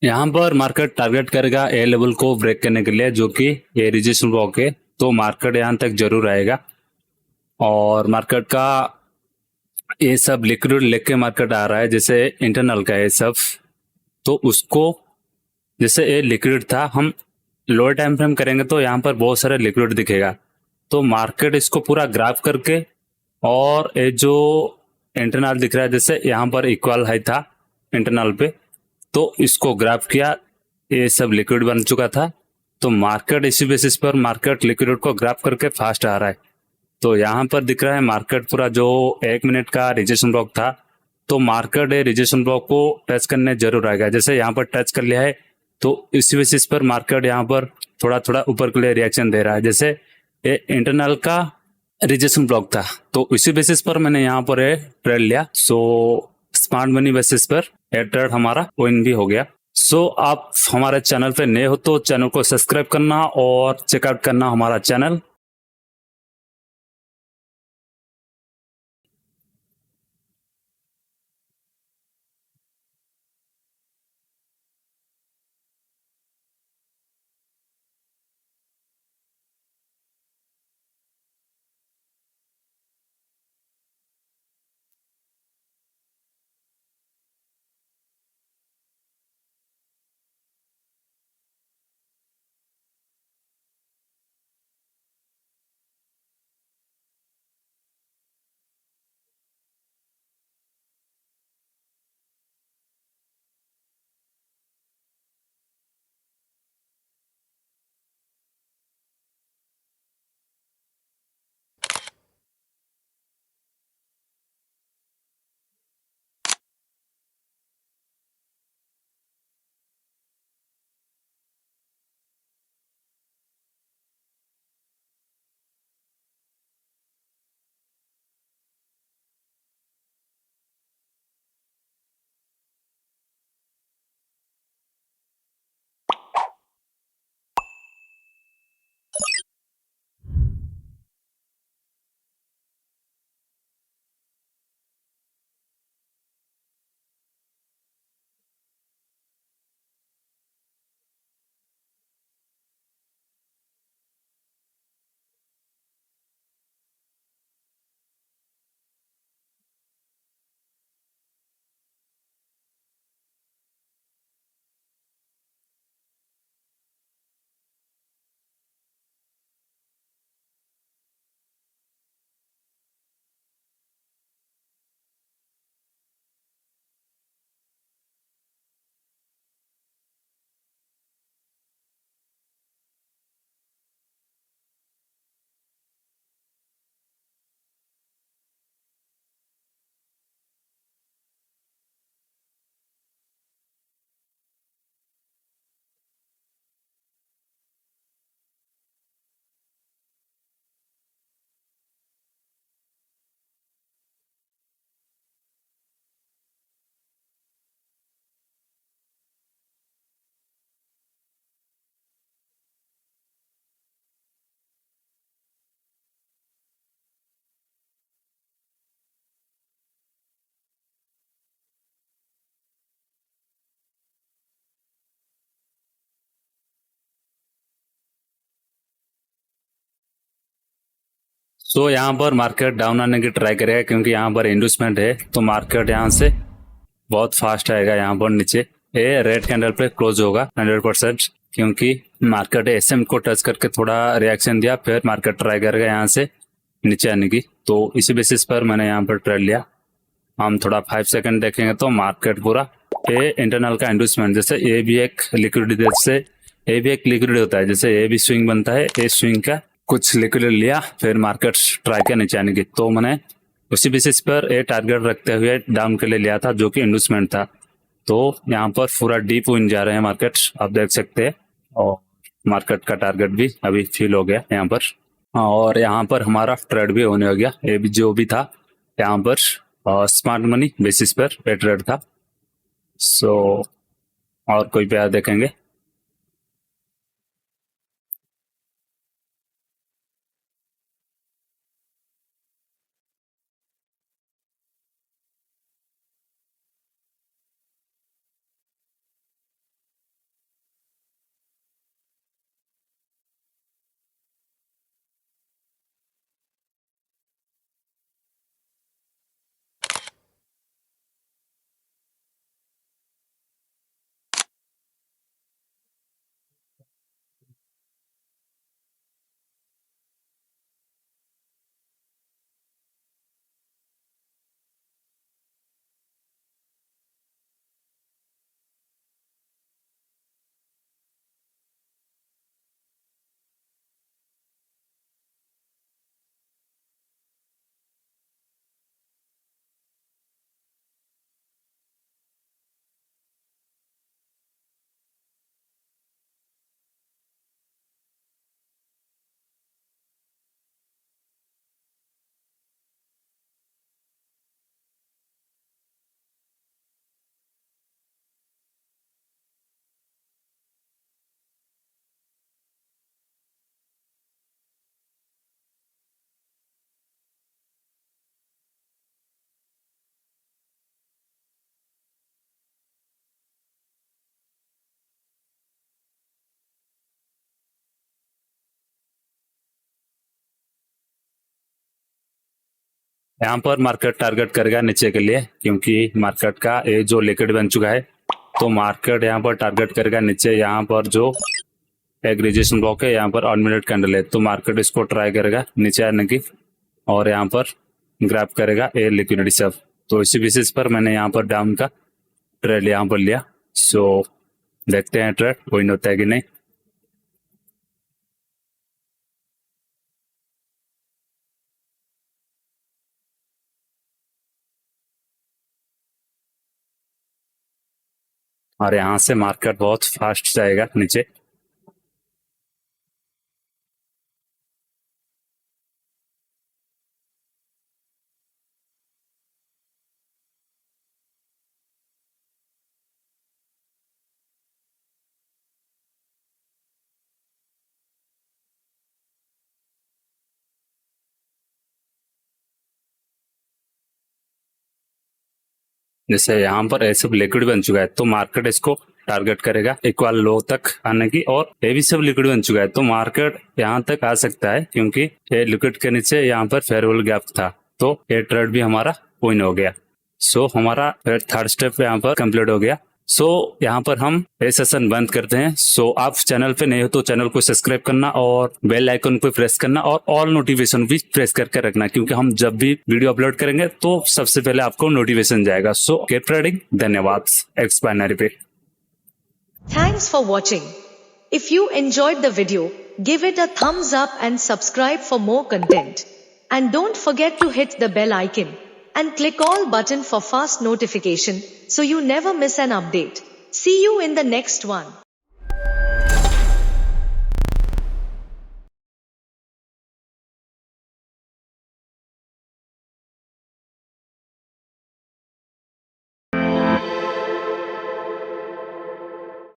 यहाँ पर market target करेगा ए लेवल को ब्रेक करने के लिए, जो कि ये रेजिस्टेंस ब्लॉक है। तो मार्केट यहाँ तक जरूर आएगा और मार्केट का ये सब लिक्विड लेके मार्केट आ रहा है, जैसे इंटरनल का ये सब। तो उसको, जैसे ये लिक्विड था, हम लोअर टाइम फ्रेम करेंगे तो यहाँ पर बहुत सारे लिक्विड दिखेगा। तो मार्केट इसको पूरा ग्राफ करके, और ये जो इंटरनल दिख रहा है, जैसे यहाँ पर इक्वल हाई था इंटरनल पे, तो इसको ग्राफ किया, ये सब लिक्विड बन चुका था। तो मार्केट इसी बेसिस पर मार्केट लिक्विड को ग्राफ करके फास्ट आ रहा है। तो यहाँ पर दिख रहा है मार्केट पूरा जो 1 मिनट का रिजेक्शन ब्लॉक था, तो मार्केट रिजेक्शन ब्लॉक को टच करने जरूर आएगा। जैसे यहाँ पर टच कर लिया है, तो इसी बेसिस पर मार्केट यहाँ पर थोड़ा थोड़ा ऊपर के लिए रिएक्शन दे रहा है। जैसे ये इंटरनल का रिजेक्शन ब्लॉक था, तो इसी बेसिस पर मैंने यहाँ पर ट्रेड लिया। सो स्मार्ट मनी बेसिस पर ये ट्रेड हमारा विन भी हो गया। सो आप हमारे चैनल पे नए हो तो चैनल को सब्सक्राइब करना और चेकआउट करना हमारा चैनल। सो यहाँ पर मार्केट डाउन आने की ट्राई करेगा, क्योंकि यहाँ पर इंडस्टमेंट है। तो मार्केट यहाँ से बहुत फास्ट आएगा यहाँ पर नीचे। ये रेड कैंडल पे क्लोज होगा 100%, क्योंकि मार्केट एसएम को टच करके थोड़ा रिएक्शन दिया, फिर मार्केट ट्राई करेगा यहाँ से नीचे आने की। तो इसी बेसिस पर मैंने यहाँ पर ट्रेड लिया। हम थोड़ा 5 सेकंड देखेंगे तो मार्केट पूरा ये इंटरनल का इंडस्टमेंट, जैसे ये भी एक लिक्विडिटी, जैसे ये भी एक लिक्विड होता है, जैसे ये भी स्विंग बनता है, ये स्विंग का कुछ लिक्विड लिया, फिर मार्केट ट्राई किया नीचे आने की। तो मैंने उसी बेसिस पर ये टारगेट रखते हुए डाउन के लिए लिया था, जो कि इन्वेस्टमेंट था। तो यहाँ पर पूरा डीप विन जा रहे हैं मार्केट, आप देख सकते हैं। और मार्केट का टारगेट भी अभी फिल हो गया यहाँ पर। और यहाँ पर हमारा ट्रेड भी होने हो गया। ये भी जो भी था यहाँ पर स्मार्ट मनी बेसिस पर ये ट्रेड था। सो और कोई पेयर देखेंगे। यहाँ पर मार्केट टारगेट करेगा नीचे के लिए, क्योंकि मार्केट का ये जो लिक्विड बन चुका है, तो मार्केट यहाँ पर टारगेट करेगा नीचे। यहाँ पर जो एक रेजिस्टेंस ब्लॉक है, यहाँ पर 1 मिनट कैंडल है, तो मार्केट इसको ट्राई करेगा नीचे आने की और यहाँ पर ग्रैब करेगा ये लिक्विडिटी सब। तो इसी बेसिस पर मैंने यहाँ पर डाउन का ट्रेड यहाँ पर लिया। सो देखते हैं ट्रेड विन होता है कि नहीं। और यहाँ से मार्केट बहुत फास्ट जाएगा नीचे। जैसे यहाँ पर ऐसे लिक्विड बन चुका है, तो मार्केट इसको टारगेट करेगा इक्वल लो तक आने की। और ये भी सब लिक्विड बन चुका है, तो मार्केट यहाँ तक आ सकता है, क्योंकि ये लिक्विड के नीचे यहाँ पर फेयरवेल गैप था, तो ये ट्रेड भी हमारा विन हो गया। सो हमारा थर्ड स्टेप यहाँ पर कंप्लीट हो गया। सो यहाँ पर हम ये सेशन बंद करते हैं। सो आप चैनल पे नए हो तो चैनल को सब्सक्राइब करना और बेल आइकन पे प्रेस करना और ऑल नोटिफिकेशन भी प्रेस करके रखना, क्योंकि हम जब भी वीडियो अपलोड करेंगे तो सबसे पहले आपको नोटिफिकेशन जाएगा। So keep trading. धन्यवाद। एक्स बाइनरी पे। Thanks for watching. If you enjoyed the video, give it a thumbs up and subscribe for more content. And don't forget to hit the bell icon and click all button for fast notification so you never miss an update. See you in the next one.